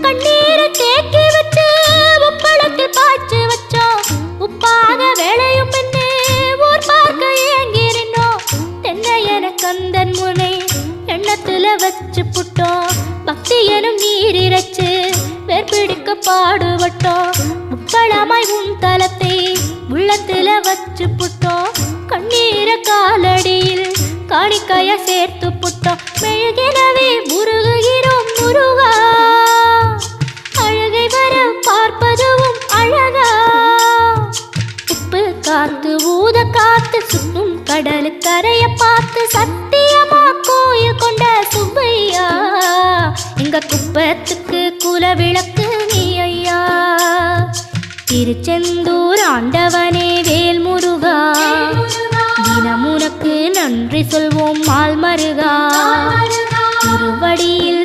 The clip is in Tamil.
கண்ணீரை தேக்கி வச்சு உப்பளத்தில் பாய்ச்சி வச்சோம். உப்பாக விளையும் பெண்ணே ஊர் பார்க்க ஏங்கிருந்தோம். தென்னை என கந்தன் முனை எண்ணத்துல வச்சு புட்டோம். பக்தி எனும் நீர் இறைச்சு வேர்பிடிக்க பாடுபட்டோம். உப்பளமாய் உன் தலத்தை உள்ளத்துல வச்சு புட்டோம். கண்ணீரை காலடியில் காணிக்கைய சேர்த்து புட்டோம். மெழுகினவே முருகுகிறோம் முருகா, அழகை வர பார்ப்பதுவும் அழகா. உப்பு காத்து ஊத காத்து சுற்றும் கடலு கரைய பார்த்து சத்தியமா கோயில் கொண்ட சுப்பையா. எங்க குப்பத்துக்கு குல விளக்கு நீ ஐயா. திருச்செந்தூர் ஆண்டவனே வேல் முருகா, தினம் உனக்கு நன்றி சொல்வோம் மால் மருகா. திருவடியில்